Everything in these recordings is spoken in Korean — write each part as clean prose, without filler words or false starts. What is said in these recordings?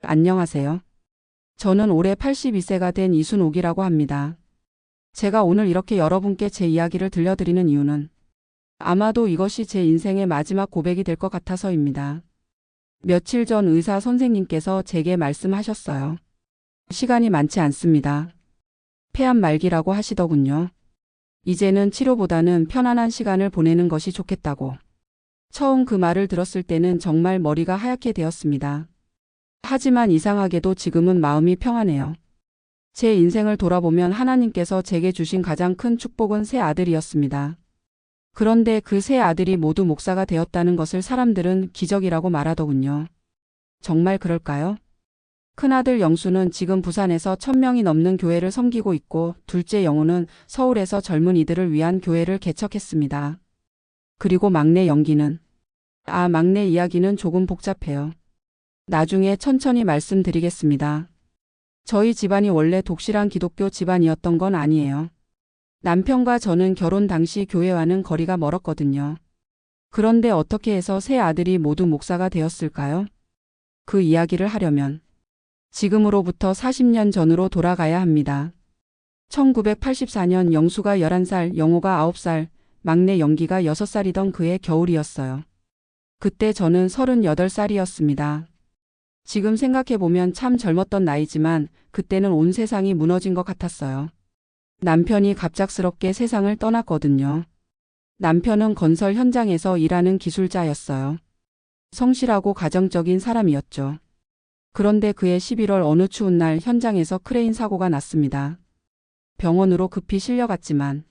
안녕하세요. 저는 올해 82세가 된 이순옥이라고 합니다. 제가 오늘 이렇게 여러분께 제 이야기를 들려드리는 이유는 아마도 이것이 제 인생의 마지막 고백이 될 것 같아서입니다. 며칠 전 의사 선생님께서 제게 말씀하셨어요. 시간이 많지 않습니다. 폐암 말기라고 하시더군요. 이제는 치료보다는 편안한 시간을 보내는 것이 좋겠다고. 처음 그 말을 들었을 때는 정말 머리가 하얗게 되었습니다. 하지만 이상하게도 지금은 마음이 평안해요. 제 인생을 돌아보면 하나님께서 제게 주신 가장 큰 축복은 세 아들이었습니다. 그런데 그 세 아들이 모두 목사가 되었다는 것을 사람들은 기적이라고 말하더군요. 정말 그럴까요? 큰아들 영수는 지금 부산에서 1000명이 넘는 교회를 섬기고 있고, 둘째 영우는 서울에서 젊은이들을 위한 교회를 개척했습니다. 그리고 막내 영기는, 막내 이야기는 조금 복잡해요. 나중에 천천히 말씀드리겠습니다. 저희 집안이 원래 독실한 기독교 집안이었던 건 아니에요. 남편과 저는 결혼 당시 교회와는 거리가 멀었거든요. 그런데 어떻게 해서 세 아들이 모두 목사가 되었을까요? 그 이야기를 하려면 지금으로부터 40년 전으로 돌아가야 합니다. 1984년 영수가 11살, 영호가 9살, 막내 영기가 6살이던 그해 겨울이었어요. 그때 저는 38살이었습니다. 지금 생각해보면 참 젊었던 나이지만 그때는 온 세상이 무너진 것 같았어요. 남편이 갑작스럽게 세상을 떠났거든요. 남편은 건설 현장에서 일하는 기술자였어요. 성실하고 가정적인 사람이었죠. 그런데 그해 11월 어느 추운 날 현장에서 크레인 사고가 났습니다. 병원으로 급히 실려갔지만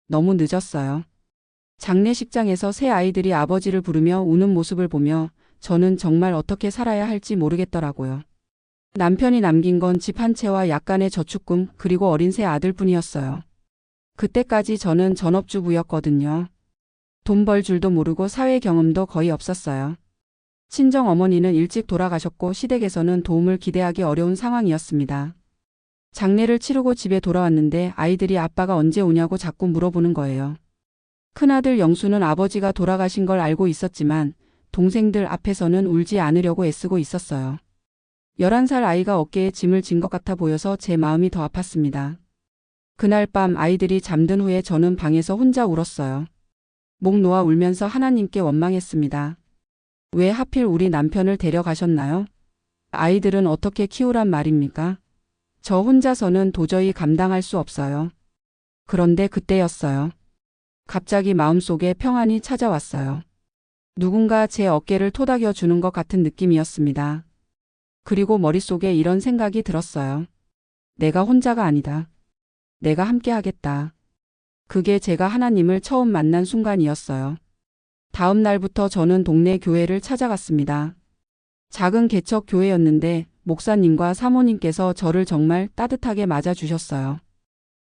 너무 늦었어요. 장례식장에서 세 아이들이 아버지를 부르며 우는 모습을 보며 저는 정말 어떻게 살아야 할지 모르겠더라고요. 남편이 남긴 건 집 한 채와 약간의 저축금, 그리고 어린 세 아들뿐이었어요. 그때까지 저는 전업주부였거든요. 돈 벌 줄도 모르고 사회 경험도 거의 없었어요. 친정 어머니는 일찍 돌아가셨고 시댁에서는 도움을 기대하기 어려운 상황이었습니다. 장례를 치르고 집에 돌아왔는데 아이들이 아빠가 언제 오냐고 자꾸 물어보는 거예요. 큰아들 영수는 아버지가 돌아가신 걸 알고 있었지만 동생들 앞에서는 울지 않으려고 애쓰고 있었어요. 11살 아이가 어깨에 짐을 진 것 같아 보여서 제 마음이 더 아팠습니다. 그날 밤 아이들이 잠든 후에 저는 방에서 혼자 울었어요. 목 놓아 울면서 하나님께 원망했습니다. 왜 하필 우리 남편을 데려가셨나요? 아이들은 어떻게 키우란 말입니까? 저 혼자서는 도저히 감당할 수 없어요. 그런데 그때였어요. 갑자기 마음속에 평안이 찾아왔어요. 누군가 제 어깨를 토닥여 주는 것 같은 느낌이었습니다. 그리고 머릿속에 이런 생각이 들었어요. 내가 혼자가 아니다. 내가 함께 하겠다. 그게 제가 하나님을 처음 만난 순간이었어요. 다음 날부터 저는 동네 교회를 찾아갔습니다. 작은 개척 교회였는데 목사님과 사모님께서 저를 정말 따뜻하게 맞아주셨어요.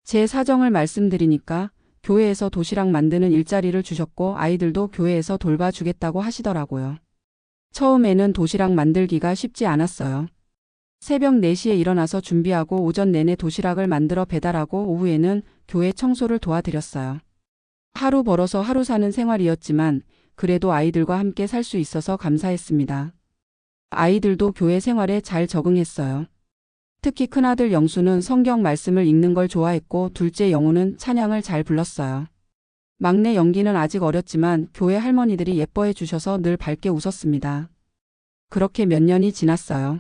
제 사정을 말씀드리니까 교회에서 도시락 만드는 일자리를 주셨고 아이들도 교회에서 돌봐주겠다고 하시더라고요. 처음에는 도시락 만들기가 쉽지 않았어요. 새벽 4시에 일어나서 준비하고 오전 내내 도시락을 만들어 배달하고 오후에는 교회 청소를 도와드렸어요. 하루 벌어서 하루 사는 생활이었지만 그래도 아이들과 함께 살 수 있어서 감사했습니다. 아이들도 교회 생활에 잘 적응했어요. 특히 큰아들 영수는 성경 말씀을 읽는 걸 좋아했고 둘째 영우는 찬양을 잘 불렀어요. 막내 영기는 아직 어렸지만 교회 할머니들이 예뻐해 주셔서 늘 밝게 웃었습니다. 그렇게 몇 년이 지났어요.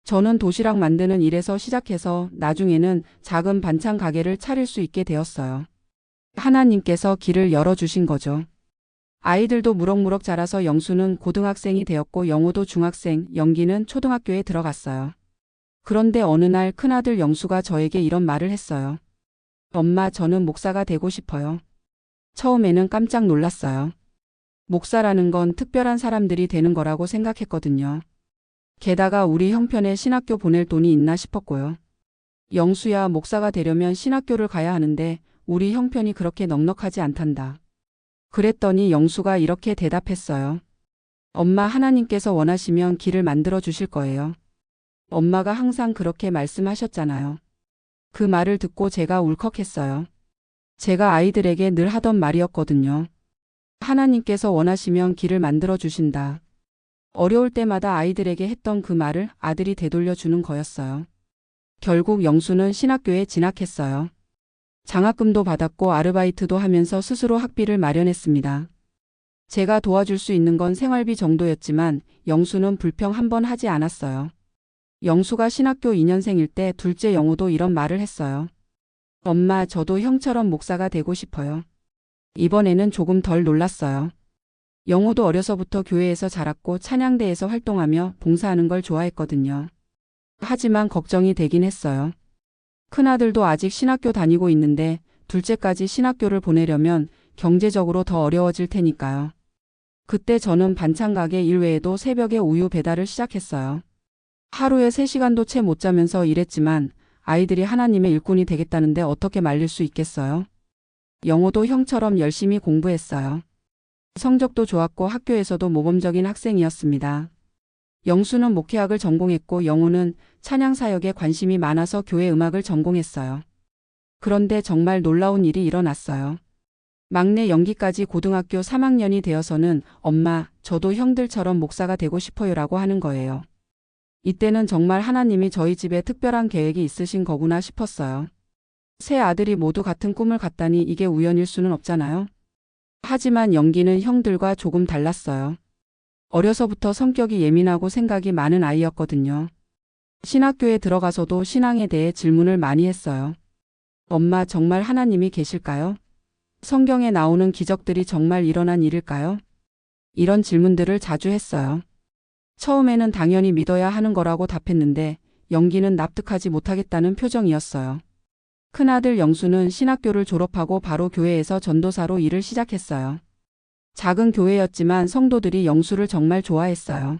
저는 도시락 만드는 일에서 시작해서 나중에는 작은 반찬 가게를 차릴 수 있게 되었어요. 하나님께서 길을 열어주신 거죠. 아이들도 무럭무럭 자라서 영수는 고등학생이 되었고 영우도 중학생, 영기는 초등학교에 들어갔어요. 그런데 어느 날 큰아들 영수가 저에게 이런 말을 했어요. 엄마, 저는 목사가 되고 싶어요. 처음에는 깜짝 놀랐어요. 목사라는 건 특별한 사람들이 되는 거라고 생각했거든요. 게다가 우리 형편에 신학교 보낼 돈이 있나 싶었고요. 영수야, 목사가 되려면 신학교를 가야 하는데 우리 형편이 그렇게 넉넉하지 않단다. 그랬더니 영수가 이렇게 대답했어요. 엄마, 하나님께서 원하시면 길을 만들어 주실 거예요. 엄마가 항상 그렇게 말씀하셨잖아요. 그 말을 듣고 제가 울컥했어요. 제가 아이들에게 늘 하던 말이었거든요. 하나님께서 원하시면 길을 만들어 주신다. 어려울 때마다 아이들에게 했던 그 말을 아들이 되돌려 주는 거였어요. 결국 영수는 신학교에 진학했어요. 장학금도 받았고 아르바이트도 하면서 스스로 학비를 마련했습니다. 제가 도와줄 수 있는 건 생활비 정도였지만 영수는 불평 한 번 하지 않았어요. 영수가 신학교 2년생일 때 둘째 영호도 이런 말을 했어요. 엄마, 저도 형처럼 목사가 되고 싶어요. 이번에는 조금 덜 놀랐어요. 영호도 어려서부터 교회에서 자랐고 찬양대에서 활동하며 봉사하는 걸 좋아했거든요. 하지만 걱정이 되긴 했어요. 큰아들도 아직 신학교 다니고 있는데 둘째까지 신학교를 보내려면 경제적으로 더 어려워질 테니까요. 그때 저는 반찬 가게 일 외에도 새벽에 우유 배달을 시작했어요. 하루에 3시간도 채 못 자면서 일했지만 아이들이 하나님의 일꾼이 되겠다는데 어떻게 말릴 수 있겠어요? 영호도 형처럼 열심히 공부했어요. 성적도 좋았고 학교에서도 모범적인 학생이었습니다. 영수는 목회학을 전공했고 영호는 찬양사역에 관심이 많아서 교회 음악을 전공했어요. 그런데 정말 놀라운 일이 일어났어요. 막내 영기까지 고등학교 3학년이 되어서는 엄마, 저도 형들처럼 목사가 되고 싶어요라고 하는 거예요. 이때는 정말 하나님이 저희 집에 특별한 계획이 있으신 거구나 싶었어요. 세 아들이 모두 같은 꿈을 갖다니 이게 우연일 수는 없잖아요. 하지만 영기는 형들과 조금 달랐어요. 어려서부터 성격이 예민하고 생각이 많은 아이였거든요. 신학교에 들어가서도 신앙에 대해 질문을 많이 했어요. 엄마, 정말 하나님이 계실까요? 성경에 나오는 기적들이 정말 일어난 일일까요? 이런 질문들을 자주 했어요. 처음에는 당연히 믿어야 하는 거라고 답했는데 영기는 납득하지 못하겠다는 표정이었어요. 큰아들 영수는 신학교를 졸업하고 바로 교회에서 전도사로 일을 시작했어요. 작은 교회였지만 성도들이 영수를 정말 좋아했어요.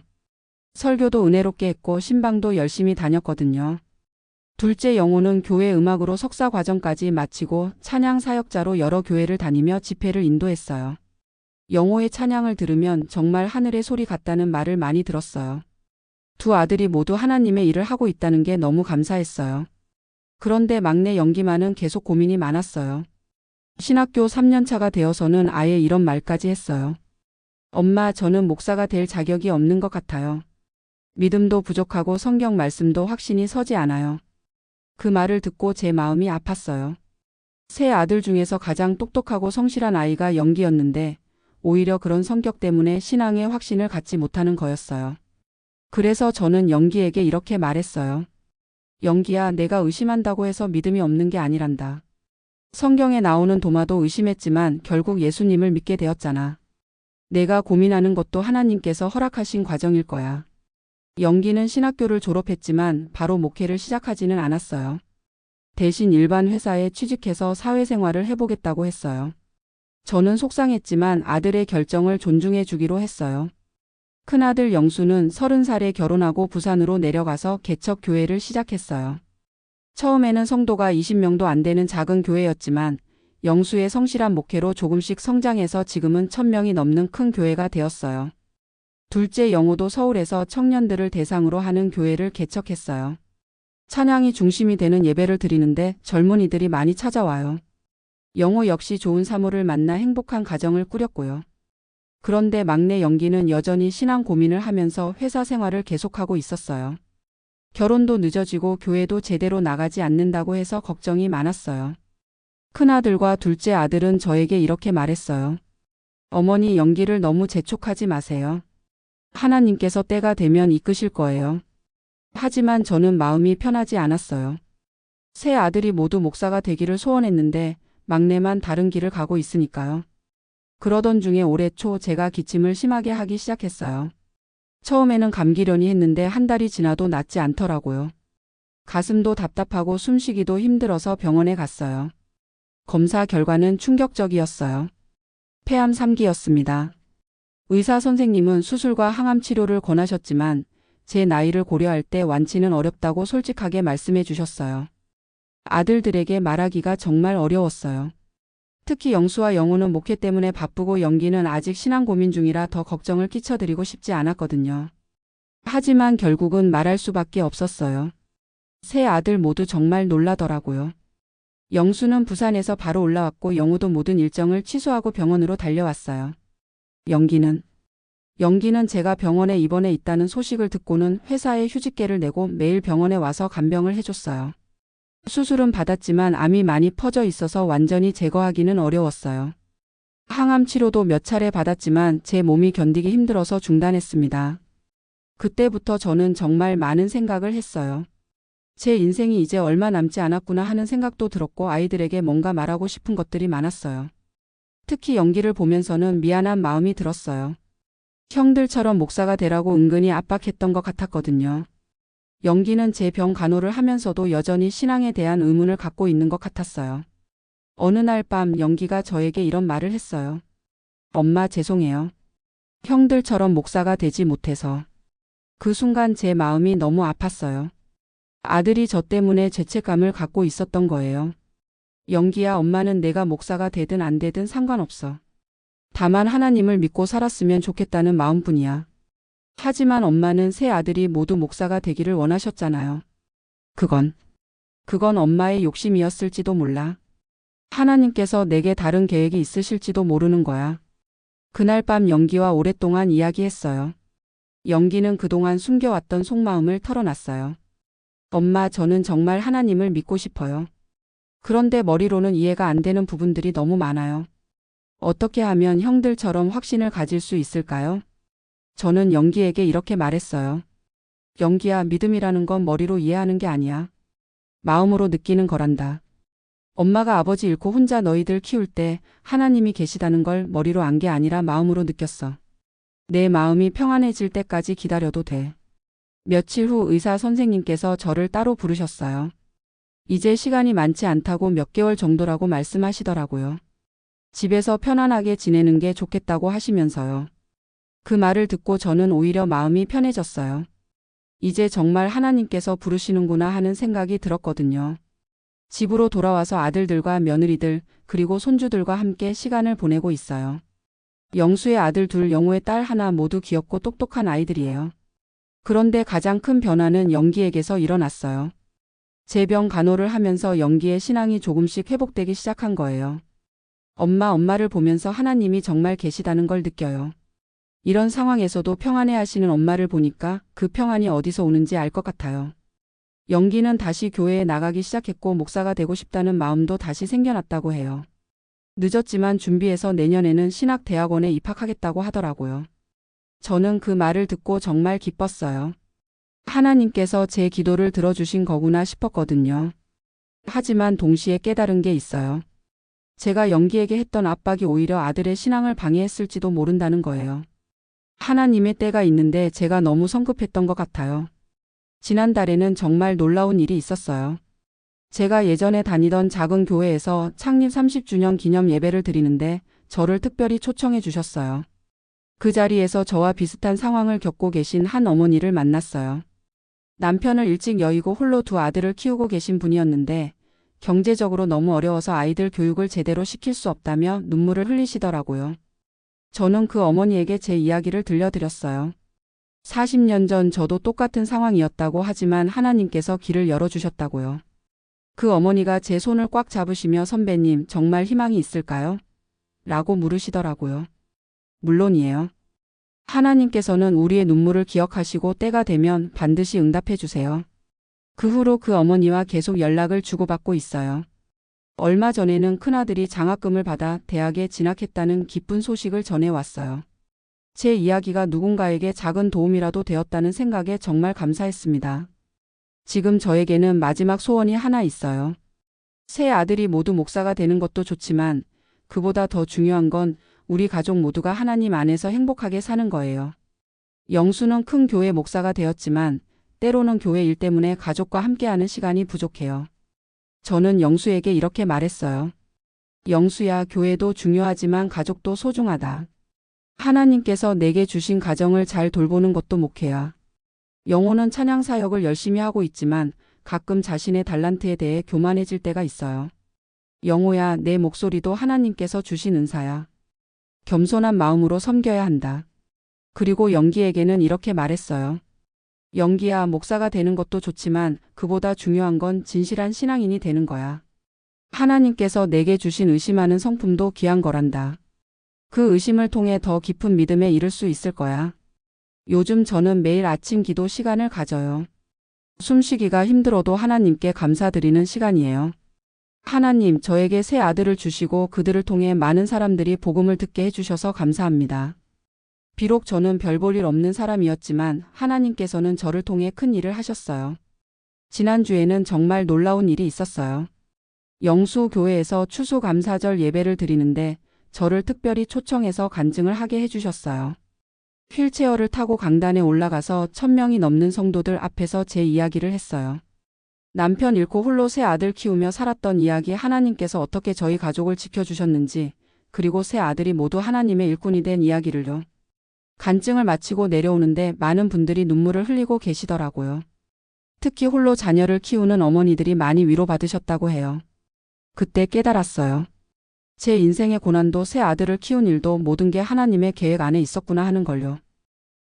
설교도 은혜롭게 했고 신방도 열심히 다녔거든요. 둘째 영호는 교회 음악으로 석사 과정까지 마치고 찬양 사역자로 여러 교회를 다니며 집회를 인도했어요. 영호의 찬양을 들으면 정말 하늘의 소리 같다는 말을 많이 들었어요. 두 아들이 모두 하나님의 일을 하고 있다는 게 너무 감사했어요. 그런데 막내 영기만은 계속 고민이 많았어요. 신학교 3년차가 되어서는 아예 이런 말까지 했어요. 엄마, 저는 목사가 될 자격이 없는 것 같아요. 믿음도 부족하고 성경 말씀도 확신이 서지 않아요. 그 말을 듣고 제 마음이 아팠어요. 세 아들 중에서 가장 똑똑하고 성실한 아이가 영기였는데 오히려 그런 성격 때문에 신앙의 확신을 갖지 못하는 거였어요. 그래서 저는 영기에게 이렇게 말했어요. 영기야, 내가 의심한다고 해서 믿음이 없는 게 아니란다. 성경에 나오는 도마도 의심했지만 결국 예수님을 믿게 되었잖아. 내가 고민하는 것도 하나님께서 허락하신 과정일 거야. 영기는 신학교를 졸업했지만 바로 목회를 시작하지는 않았어요. 대신 일반 회사에 취직해서 사회생활을 해보겠다고 했어요. 저는 속상했지만 아들의 결정을 존중해 주기로 했어요. 큰아들 영수는 30살에 결혼하고 부산으로 내려가서 개척 교회를 시작했어요. 처음에는 성도가 20명도 안 되는 작은 교회였지만 영수의 성실한 목회로 조금씩 성장해서 지금은 1000명이 넘는 큰 교회가 되었어요. 둘째 영호도 서울에서 청년들을 대상으로 하는 교회를 개척했어요. 찬양이 중심이 되는 예배를 드리는데 젊은이들이 많이 찾아와요. 영호 역시 좋은 사모를 만나 행복한 가정을 꾸렸고요. 그런데 막내 영기는 여전히 신앙 고민을 하면서 회사 생활을 계속하고 있었어요. 결혼도 늦어지고 교회도 제대로 나가지 않는다고 해서 걱정이 많았어요. 큰아들과 둘째 아들은 저에게 이렇게 말했어요. 어머니, 영기를 너무 재촉하지 마세요. 하나님께서 때가 되면 이끄실 거예요. 하지만 저는 마음이 편하지 않았어요. 세 아들이 모두 목사가 되기를 소원했는데 막내만 다른 길을 가고 있으니까요. 그러던 중에 올해 초 제가 기침을 심하게 하기 시작했어요. 처음에는 감기려니 했는데 한 달이 지나도 낫지 않더라고요. 가슴도 답답하고 숨쉬기도 힘들어서 병원에 갔어요. 검사 결과는 충격적이었어요. 폐암 3기였습니다. 의사 선생님은 수술과 항암 치료를 권하셨지만 제 나이를 고려할 때 완치는 어렵다고 솔직하게 말씀해 주셨어요. 아들들에게 말하기가 정말 어려웠어요. 특히 영수와 영호는 목회 때문에 바쁘고 영기는 아직 신앙 고민 중이라 더 걱정을 끼쳐드리고 싶지 않았거든요. 하지만 결국은 말할 수밖에 없었어요. 세 아들 모두 정말 놀라더라고요. 영수는 부산에서 바로 올라왔고 영호도 모든 일정을 취소하고 병원으로 달려왔어요. 영기는 영기는 제가 병원에 입원해 있다는 소식을 듣고는 회사에 휴직계를 내고 매일 병원에 와서 간병을 해줬어요. 수술은 받았지만 암이 많이 퍼져 있어서 완전히 제거하기는 어려웠어요. 항암 치료도 몇 차례 받았지만 제 몸이 견디기 힘들어서 중단했습니다. 그때부터 저는 정말 많은 생각을 했어요. 제 인생이 이제 얼마 남지 않았구나 하는 생각도 들었고 아이들에게 뭔가 말하고 싶은 것들이 많았어요. 특히 영기를 보면서는 미안한 마음이 들었어요. 형들처럼 목사가 되라고 은근히 압박했던 것 같았거든요. 영기는 제 병 간호를 하면서도 여전히 신앙에 대한 의문을 갖고 있는 것 같았어요. 어느 날 밤 영기가 저에게 이런 말을 했어요. 엄마 죄송해요. 형들처럼 목사가 되지 못해서. 그 순간 제 마음이 너무 아팠어요. 아들이 저 때문에 죄책감을 갖고 있었던 거예요. 영기야, 엄마는 내가 목사가 되든 안 되든 상관없어. 다만 하나님을 믿고 살았으면 좋겠다는 마음뿐이야. 하지만 엄마는 세 아들이 모두 목사가 되기를 원하셨잖아요. 그건 엄마의 욕심이었을지도 몰라. 하나님께서 내게 다른 계획이 있으실지도 모르는 거야. 그날 밤 영기와 오랫동안 이야기했어요. 영기는 그동안 숨겨왔던 속마음을 털어놨어요. 엄마, 저는 정말 하나님을 믿고 싶어요. 그런데 머리로는 이해가 안 되는 부분들이 너무 많아요. 어떻게 하면 형들처럼 확신을 가질 수 있을까요? 저는 영기에게 이렇게 말했어요. 영기야, 믿음이라는 건 머리로 이해하는 게 아니야. 마음으로 느끼는 거란다. 엄마가 아버지 잃고 혼자 너희들 키울 때 하나님이 계시다는 걸 머리로 안 게 아니라 마음으로 느꼈어. 내 마음이 평안해질 때까지 기다려도 돼. 며칠 후 의사 선생님께서 저를 따로 부르셨어요. 이제 시간이 많지 않다고 몇 개월 정도라고 말씀하시더라고요. 집에서 편안하게 지내는 게 좋겠다고 하시면서요. 그 말을 듣고 저는 오히려 마음이 편해졌어요. 이제 정말 하나님께서 부르시는구나 하는 생각이 들었거든요. 집으로 돌아와서 아들들과 며느리들 그리고 손주들과 함께 시간을 보내고 있어요. 영수의 아들 둘, 영호의 딸 하나 모두 귀엽고 똑똑한 아이들이에요. 그런데 가장 큰 변화는 영기에게서 일어났어요. 제 병 간호를 하면서 영기의 신앙이 조금씩 회복되기 시작한 거예요. 엄마를 보면서 하나님이 정말 계시다는 걸 느껴요. 이런 상황에서도 평안해 하시는 엄마를 보니까 그 평안이 어디서 오는지 알 것 같아요. 영기는 다시 교회에 나가기 시작했고 목사가 되고 싶다는 마음도 다시 생겨났다고 해요. 늦었지만 준비해서 내년에는 신학대학원에 입학하겠다고 하더라고요. 저는 그 말을 듣고 정말 기뻤어요. 하나님께서 제 기도를 들어주신 거구나 싶었거든요. 하지만 동시에 깨달은 게 있어요. 제가 영기에게 했던 압박이 오히려 아들의 신앙을 방해했을지도 모른다는 거예요. 하나님의 때가 있는데 제가 너무 성급했던 것 같아요. 지난달에는 정말 놀라운 일이 있었어요. 제가 예전에 다니던 작은 교회에서 창립 30주년 기념 예배를 드리는데 저를 특별히 초청해 주셨어요. 그 자리에서 저와 비슷한 상황을 겪고 계신 한 어머니를 만났어요. 남편을 일찍 여의고 홀로 두 아들을 키우고 계신 분이었는데 경제적으로 너무 어려워서 아이들 교육을 제대로 시킬 수 없다며 눈물을 흘리시더라고요. 저는 그 어머니에게 제 이야기를 들려드렸어요. 40년 전 저도 똑같은 상황이었다고 하지만 하나님께서 길을 열어주셨다고요. 그 어머니가 제 손을 꽉 잡으시며 선배님, 정말 희망이 있을까요? 라고 물으시더라고요. 물론이에요. 하나님께서는 우리의 눈물을 기억하시고 때가 되면 반드시 응답해 주세요. 그 후로 그 어머니와 계속 연락을 주고받고 있어요. 얼마 전에는 큰아들이 장학금을 받아 대학에 진학했다는 기쁜 소식을 전해왔어요. 제 이야기가 누군가에게 작은 도움이라도 되었다는 생각에 정말 감사했습니다. 지금 저에게는 마지막 소원이 하나 있어요. 세 아들이 모두 목사가 되는 것도 좋지만 그보다 더 중요한 건 우리 가족 모두가 하나님 안에서 행복하게 사는 거예요. 영수는 큰 교회 목사가 되었지만 때로는 교회 일 때문에 가족과 함께하는 시간이 부족해요. 저는 영수에게 이렇게 말했어요. 영수야, 교회도 중요하지만 가족도 소중하다. 하나님께서 내게 주신 가정을 잘 돌보는 것도 목회야. 영호는 찬양 사역을 열심히 하고 있지만 가끔 자신의 달란트에 대해 교만해질 때가 있어요. 영호야, 내 목소리도 하나님께서 주신 은사야. 겸손한 마음으로 섬겨야 한다. 그리고 영기에게는 이렇게 말했어요. 영기야, 목사가 되는 것도 좋지만 그보다 중요한 건 진실한 신앙인이 되는 거야. 하나님께서 내게 주신 의심하는 성품도 귀한 거란다. 그 의심을 통해 더 깊은 믿음에 이를 수 있을 거야. 요즘 저는 매일 아침 기도 시간을 가져요. 숨쉬기가 힘들어도 하나님께 감사드리는 시간이에요. 하나님, 저에게 새 아들을 주시고 그들을 통해 많은 사람들이 복음을 듣게 해주셔서 감사합니다. 비록 저는 별 볼 일 없는 사람이었지만 하나님께서는 저를 통해 큰 일을 하셨어요. 지난주에는 정말 놀라운 일이 있었어요. 영수교회에서 추수감사절 예배를 드리는데 저를 특별히 초청해서 간증을 하게 해주셨어요. 휠체어를 타고 강단에 올라가서 1000명이 넘는 성도들 앞에서 제 이야기를 했어요. 남편 잃고 홀로 새 아들 키우며 살았던 이야기, 하나님께서 어떻게 저희 가족을 지켜주셨는지, 그리고 새 아들이 모두 하나님의 일꾼이 된 이야기를요. 간증을 마치고 내려오는데 많은 분들이 눈물을 흘리고 계시더라고요. 특히 홀로 자녀를 키우는 어머니들이 많이 위로받으셨다고 해요. 그때 깨달았어요. 제 인생의 고난도 새 아들을 키운 일도 모든 게 하나님의 계획 안에 있었구나 하는 걸요.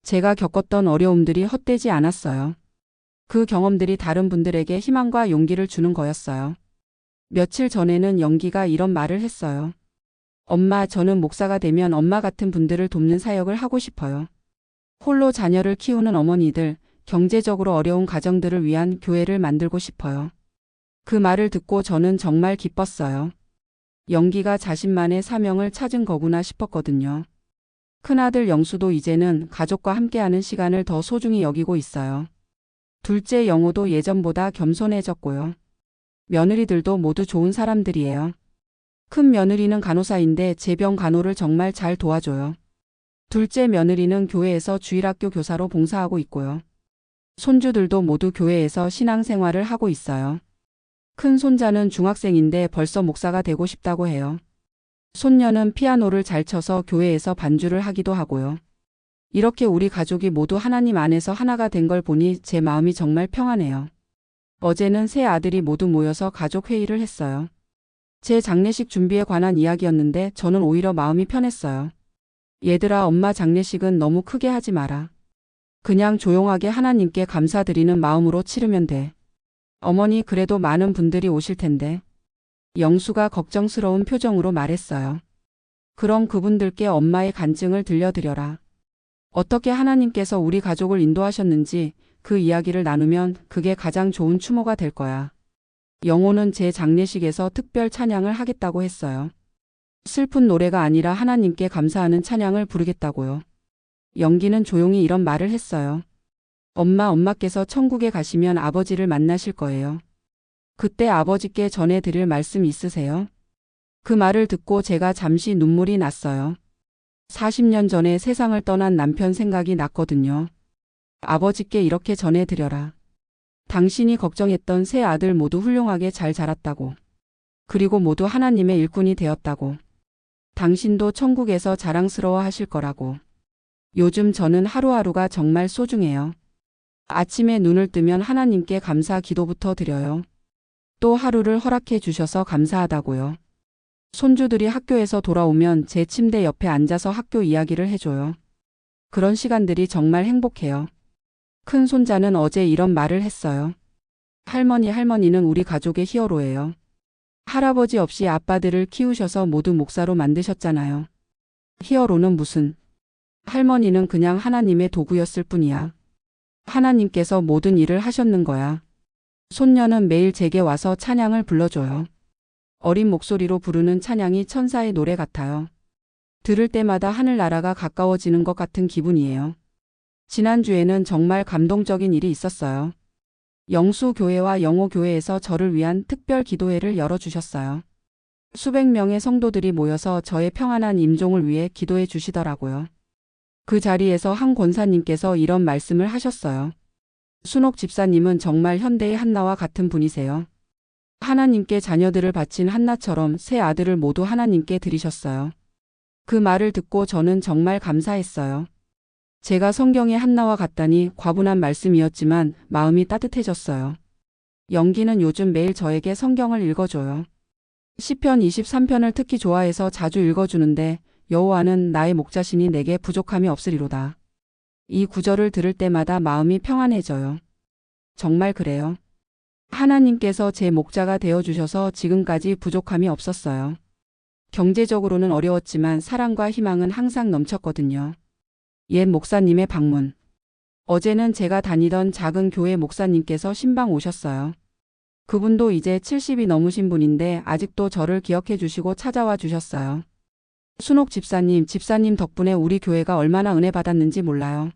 제가 겪었던 어려움들이 헛되지 않았어요. 그 경험들이 다른 분들에게 희망과 용기를 주는 거였어요. 며칠 전에는 영기가 이런 말을 했어요. 엄마, 저는 목사가 되면 엄마 같은 분들을 돕는 사역을 하고 싶어요. 홀로 자녀를 키우는 어머니들, 경제적으로 어려운 가정들을 위한 교회를 만들고 싶어요. 그 말을 듣고 저는 정말 기뻤어요. 영기가 자신만의 사명을 찾은 거구나 싶었거든요. 큰아들 영수도 이제는 가족과 함께하는 시간을 더 소중히 여기고 있어요. 둘째 영호도 예전보다 겸손해졌고요. 며느리들도 모두 좋은 사람들이에요. 큰 며느리는 간호사인데 제병 간호를 정말 잘 도와줘요. 둘째 며느리는 교회에서 주일학교 교사로 봉사하고 있고요. 손주들도 모두 교회에서 신앙생활을 하고 있어요. 큰 손자는 중학생인데 벌써 목사가 되고 싶다고 해요. 손녀는 피아노를 잘 쳐서 교회에서 반주를 하기도 하고요. 이렇게 우리 가족이 모두 하나님 안에서 하나가 된 걸 보니 제 마음이 정말 평안해요. 어제는 세 아들이 모두 모여서 가족 회의를 했어요. 제 장례식 준비에 관한 이야기였는데 저는 오히려 마음이 편했어요. 얘들아, 엄마 장례식은 너무 크게 하지 마라. 그냥 조용하게 하나님께 감사드리는 마음으로 치르면 돼. 어머니, 그래도 많은 분들이 오실 텐데. 영수가 걱정스러운 표정으로 말했어요. 그럼 그분들께 엄마의 간증을 들려드려라. 어떻게 하나님께서 우리 가족을 인도하셨는지 그 이야기를 나누면 그게 가장 좋은 추모가 될 거야. 영호는 제 장례식에서 특별 찬양을 하겠다고 했어요. 슬픈 노래가 아니라 하나님께 감사하는 찬양을 부르겠다고요. 영기는 조용히 이런 말을 했어요. 엄마께서 천국에 가시면 아버지를 만나실 거예요. 그때 아버지께 전해드릴 말씀 있으세요? 그 말을 듣고 제가 잠시 눈물이 났어요. 40년 전에 세상을 떠난 남편 생각이 났거든요. 아버지께 이렇게 전해드려라. 당신이 걱정했던 세 아들 모두 훌륭하게 잘 자랐다고. 그리고 모두 하나님의 일꾼이 되었다고. 당신도 천국에서 자랑스러워 하실 거라고. 요즘 저는 하루하루가 정말 소중해요. 아침에 눈을 뜨면 하나님께 감사 기도부터 드려요. 또 하루를 허락해 주셔서 감사하다고요. 손주들이 학교에서 돌아오면 제 침대 옆에 앉아서 학교 이야기를 해줘요. 그런 시간들이 정말 행복해요. 큰 손자는 어제 이런 말을 했어요. 할머니는 우리 가족의 히어로예요. 할아버지 없이 아빠들을 키우셔서 모두 목사로 만드셨잖아요. 히어로는 무슨. 할머니는 그냥 하나님의 도구였을 뿐이야. 하나님께서 모든 일을 하셨는 거야. 손녀는 매일 제게 와서 찬양을 불러줘요. 어린 목소리로 부르는 찬양이 천사의 노래 같아요. 들을 때마다 하늘나라가 가까워지는 것 같은 기분이에요. 지난주에는 정말 감동적인 일이 있었어요. 영수교회와 영호교회에서 저를 위한 특별 기도회를 열어주셨어요. 수백 명의 성도들이 모여서 저의 평안한 임종을 위해 기도해 주시더라고요. 그 자리에서 한 권사님께서 이런 말씀을 하셨어요. 순옥 집사님은 정말 현대의 한나와 같은 분이세요. 하나님께 자녀들을 바친 한나처럼 세 아들을 모두 하나님께 드리셨어요. 그 말을 듣고 저는 정말 감사했어요. 제가 성경의 한나와 같다니 과분한 말씀이었지만 마음이 따뜻해졌어요. 영기는 요즘 매일 저에게 성경을 읽어줘요. 시편 23편을 특히 좋아해서 자주 읽어주는데 여호와는 나의 목자시니 내게 부족함이 없으리로다. 이 구절을 들을 때마다 마음이 평안해져요. 정말 그래요. 하나님께서 제 목자가 되어주셔서 지금까지 부족함이 없었어요. 경제적으로는 어려웠지만 사랑과 희망은 항상 넘쳤거든요. 옛 목사님의 방문. 어제는 제가 다니던 작은 교회 목사님께서 신방 오셨어요. 그분도 이제 70이 넘으신 분인데 아직도 저를 기억해 주시고 찾아와 주셨어요. 순옥 집사님 덕분에 우리 교회가 얼마나 은혜 받았는지 몰라요.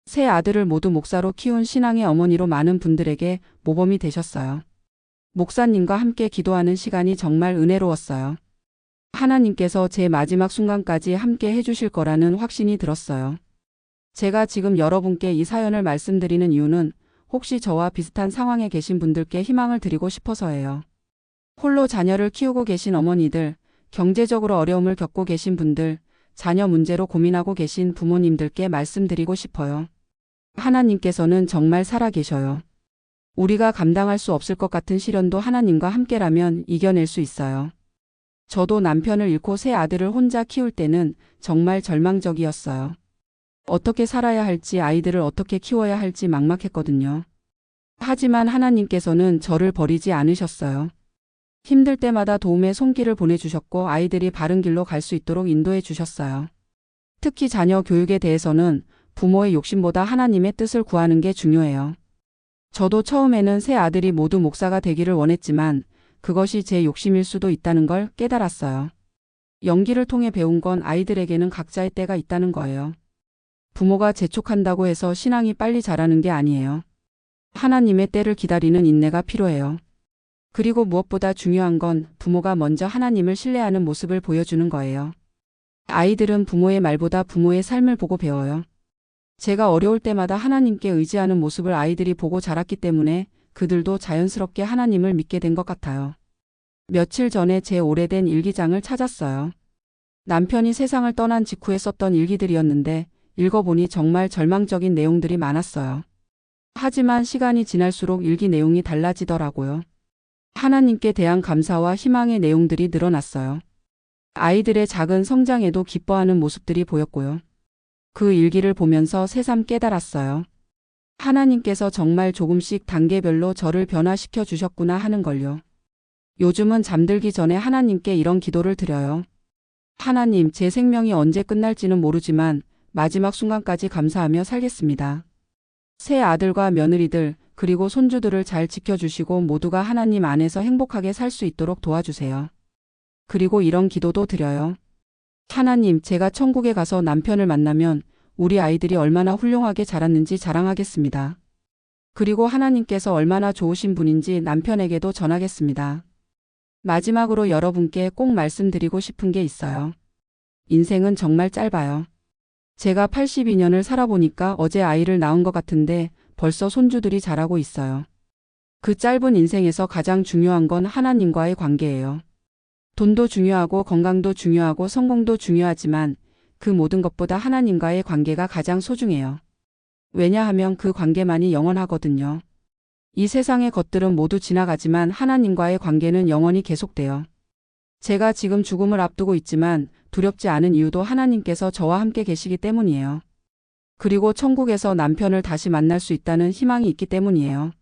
세 아들을 모두 목사로 키운 신앙의 어머니로 많은 분들에게 모범이 되셨어요. 목사님과 함께 기도하는 시간이 정말 은혜로웠어요. 하나님께서 제 마지막 순간까지 함께 해주실 거라는 확신이 들었어요. 제가 지금 여러분께 이 사연을 말씀드리는 이유는 혹시 저와 비슷한 상황에 계신 분들께 희망을 드리고 싶어서예요. 홀로 자녀를 키우고 계신 어머니들, 경제적으로 어려움을 겪고 계신 분들, 자녀 문제로 고민하고 계신 부모님들께 말씀드리고 싶어요. 하나님께서는 정말 살아계셔요. 우리가 감당할 수 없을 것 같은 시련도 하나님과 함께라면 이겨낼 수 있어요. 저도 남편을 잃고 세 아들을 혼자 키울 때는 정말 절망적이었어요. 어떻게 살아야 할지, 아이들을 어떻게 키워야 할지 막막했거든요. 하지만 하나님께서는 저를 버리지 않으셨어요. 힘들 때마다 도움의 손길을 보내주셨고 아이들이 바른 길로 갈 수 있도록 인도해 주셨어요. 특히 자녀 교육에 대해서는 부모의 욕심보다 하나님의 뜻을 구하는 게 중요해요. 저도 처음에는 세 아들이 모두 목사가 되기를 원했지만 그것이 제 욕심일 수도 있다는 걸 깨달았어요. 연기를 통해 배운 건 아이들에게는 각자의 때가 있다는 거예요. 부모가 재촉한다고 해서 신앙이 빨리 자라는 게 아니에요. 하나님의 때를 기다리는 인내가 필요해요. 그리고 무엇보다 중요한 건 부모가 먼저 하나님을 신뢰하는 모습을 보여주는 거예요. 아이들은 부모의 말보다 부모의 삶을 보고 배워요. 제가 어려울 때마다 하나님께 의지하는 모습을 아이들이 보고 자랐기 때문에 그들도 자연스럽게 하나님을 믿게 된 것 같아요. 며칠 전에 제 오래된 일기장을 찾았어요. 남편이 세상을 떠난 직후에 썼던 일기들이었는데 읽어보니 정말 절망적인 내용들이 많았어요. 하지만 시간이 지날수록 일기 내용이 달라지더라고요. 하나님께 대한 감사와 희망의 내용들이 늘어났어요. 아이들의 작은 성장에도 기뻐하는 모습들이 보였고요. 그 일기를 보면서 새삼 깨달았어요. 하나님께서 정말 조금씩 단계별로 저를 변화시켜 주셨구나 하는 걸요. 요즘은 잠들기 전에 하나님께 이런 기도를 드려요. 하나님, 제 생명이 언제 끝날지는 모르지만 마지막 순간까지 감사하며 살겠습니다. 새 아들과 며느리들, 그리고 손주들을 잘 지켜주시고 모두가 하나님 안에서 행복하게 살 수 있도록 도와주세요. 그리고 이런 기도도 드려요. 하나님, 제가 천국에 가서 남편을 만나면 우리 아이들이 얼마나 훌륭하게 자랐는지 자랑하겠습니다. 그리고 하나님께서 얼마나 좋으신 분인지 남편에게도 전하겠습니다. 마지막으로 여러분께 꼭 말씀드리고 싶은 게 있어요. 인생은 정말 짧아요. 제가 82년을 살아보니까 어제 아이를 낳은 것 같은데 벌써 손주들이 자라고 있어요. 그 짧은 인생에서 가장 중요한 건 하나님과의 관계예요. 돈도 중요하고 건강도 중요하고 성공도 중요하지만 그 모든 것보다 하나님과의 관계가 가장 소중해요. 왜냐하면 그 관계만이 영원하거든요. 이 세상의 것들은 모두 지나가지만 하나님과의 관계는 영원히 계속돼요. 제가 지금 죽음을 앞두고 있지만 두렵지 않은 이유도 하나님께서 저와 함께 계시기 때문이에요. 그리고 천국에서 남편을 다시 만날 수 있다는 희망이 있기 때문이에요.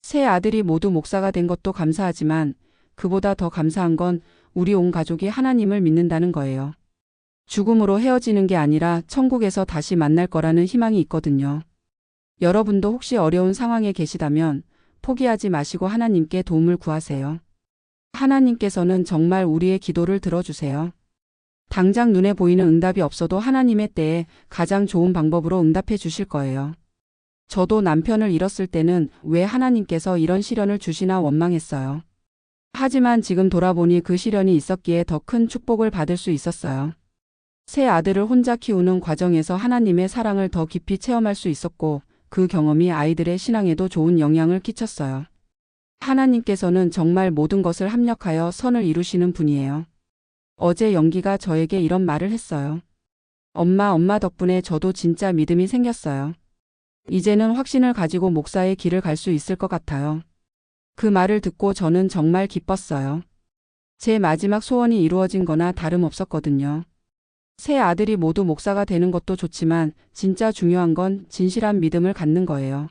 세 아들이 모두 목사가 된 것도 감사하지만 그보다 더 감사한 건 우리 온 가족이 하나님을 믿는다는 거예요. 죽음으로 헤어지는 게 아니라 천국에서 다시 만날 거라는 희망이 있거든요. 여러분도 혹시 어려운 상황에 계시다면 포기하지 마시고 하나님께 도움을 구하세요. 하나님께서는 정말 우리의 기도를 들어주세요. 당장 눈에 보이는 응답이 없어도 하나님의 때에 가장 좋은 방법으로 응답해 주실 거예요. 저도 남편을 잃었을 때는 왜 하나님께서 이런 시련을 주시나 원망했어요. 하지만 지금 돌아보니 그 시련이 있었기에 더 큰 축복을 받을 수 있었어요. 세 아들을 혼자 키우는 과정에서 하나님의 사랑을 더 깊이 체험할 수 있었고 그 경험이 아이들의 신앙에도 좋은 영향을 끼쳤어요. 하나님께서는 정말 모든 것을 합력하여 선을 이루시는 분이에요. 어제 영기가 저에게 이런 말을 했어요. 엄마 덕분에 저도 진짜 믿음이 생겼어요. 이제는 확신을 가지고 목사의 길을 갈 수 있을 것 같아요. 그 말을 듣고 저는 정말 기뻤어요. 제 마지막 소원이 이루어진 거나 다름없었거든요. 세 아들이 모두 목사가 되는 것도 좋지만 진짜 중요한 건 진실한 믿음을 갖는 거예요.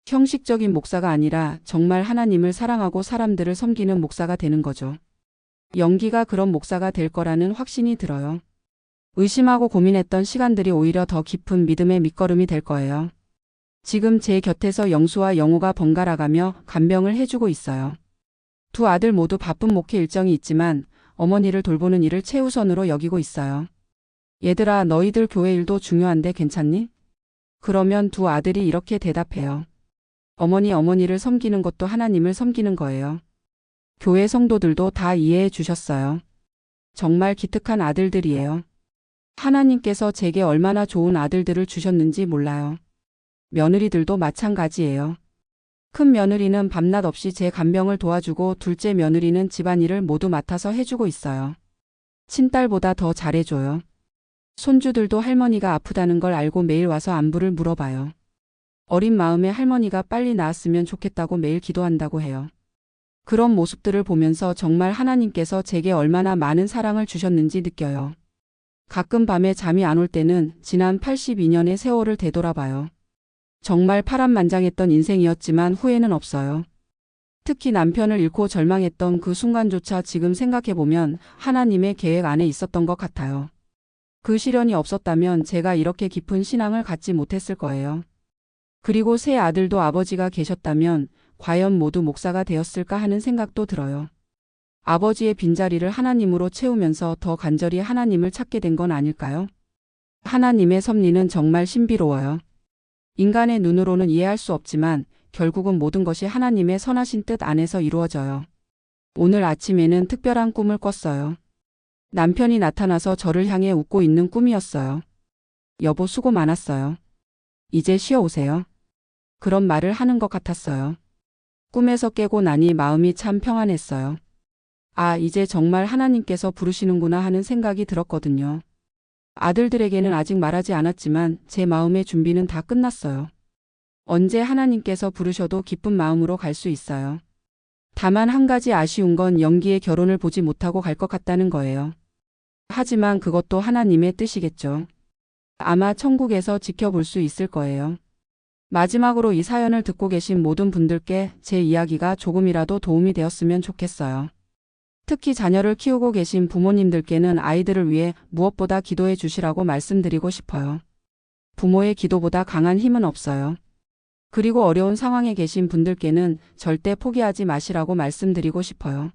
형식적인 목사가 아니라 정말 하나님을 사랑하고 사람들을 섬기는 목사가 되는 거죠. 영기가 그런 목사가 될 거라는 확신이 들어요. 의심하고 고민했던 시간들이 오히려 더 깊은 믿음의 밑거름이 될 거예요. 지금 제 곁에서 영수와 영호가 번갈아가며 간병을 해주고 있어요. 두 아들 모두 바쁜 목회 일정이 있지만 어머니를 돌보는 일을 최우선으로 여기고 있어요. 얘들아, 너희들 교회 일도 중요한데 괜찮니? 그러면 두 아들이 이렇게 대답해요. 어머니를 섬기는 것도 하나님을 섬기는 거예요. 교회 성도들도 다 이해해 주셨어요. 정말 기특한 아들들이에요. 하나님께서 제게 얼마나 좋은 아들들을 주셨는지 몰라요. 며느리들도 마찬가지예요. 큰 며느리는 밤낮 없이 제 간병을 도와주고 둘째 며느리는 집안일을 모두 맡아서 해주고 있어요. 친딸보다 더 잘해줘요. 손주들도 할머니가 아프다는 걸 알고 매일 와서 안부를 물어봐요. 어린 마음에 할머니가 빨리 나았으면 좋겠다고 매일 기도한다고 해요. 그런 모습들을 보면서 정말 하나님께서 제게 얼마나 많은 사랑을 주셨는지 느껴요. 가끔 밤에 잠이 안 올 때는 지난 82년의 세월을 되돌아봐요. 정말 파란만장했던 인생이었지만 후회는 없어요. 특히 남편을 잃고 절망했던 그 순간조차 지금 생각해보면 하나님의 계획 안에 있었던 것 같아요. 그 시련이 없었다면 제가 이렇게 깊은 신앙을 갖지 못했을 거예요. 그리고 세 아들도 아버지가 계셨다면 과연 모두 목사가 되었을까 하는 생각도 들어요. 아버지의 빈자리를 하나님으로 채우면서 더 간절히 하나님을 찾게 된 건 아닐까요? 하나님의 섭리는 정말 신비로워요. 인간의 눈으로는 이해할 수 없지만 결국은 모든 것이 하나님의 선하신 뜻 안에서 이루어져요. 오늘 아침에는 특별한 꿈을 꿨어요. 남편이 나타나서 저를 향해 웃고 있는 꿈이었어요. 여보, 수고 많았어요. 이제 쉬어오세요. 그런 말을 하는 것 같았어요. 꿈에서 깨고 나니 마음이 참 평안했어요. 아, 이제 정말 하나님께서 부르시는구나 하는 생각이 들었거든요. 아들들에게는 아직 말하지 않았지만 제 마음의 준비는 다 끝났어요. 언제 하나님께서 부르셔도 기쁜 마음으로 갈 수 있어요. 다만 한 가지 아쉬운 건 영기의 결혼을 보지 못하고 갈 것 같다는 거예요. 하지만 그것도 하나님의 뜻이겠죠. 아마 천국에서 지켜볼 수 있을 거예요. 마지막으로 이 사연을 듣고 계신 모든 분들께 제 이야기가 조금이라도 도움이 되었으면 좋겠어요. 특히 자녀를 키우고 계신 부모님들께는 아이들을 위해 무엇보다 기도해 주시라고 말씀드리고 싶어요. 부모의 기도보다 강한 힘은 없어요. 그리고 어려운 상황에 계신 분들께는 절대 포기하지 마시라고 말씀드리고 싶어요.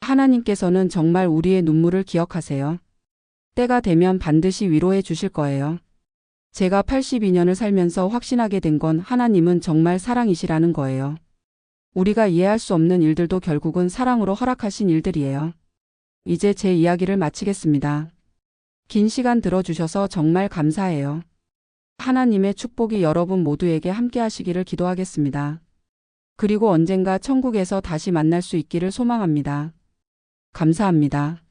하나님께서는 정말 우리의 눈물을 기억하세요. 때가 되면 반드시 위로해 주실 거예요. 제가 82년을 살면서 확신하게 된 건 하나님은 정말 사랑이시라는 거예요. 우리가 이해할 수 없는 일들도 결국은 사랑으로 허락하신 일들이에요. 이제 제 이야기를 마치겠습니다. 긴 시간 들어주셔서 정말 감사해요. 하나님의 축복이 여러분 모두에게 함께 하시기를 기도하겠습니다. 그리고 언젠가 천국에서 다시 만날 수 있기를 소망합니다. 감사합니다.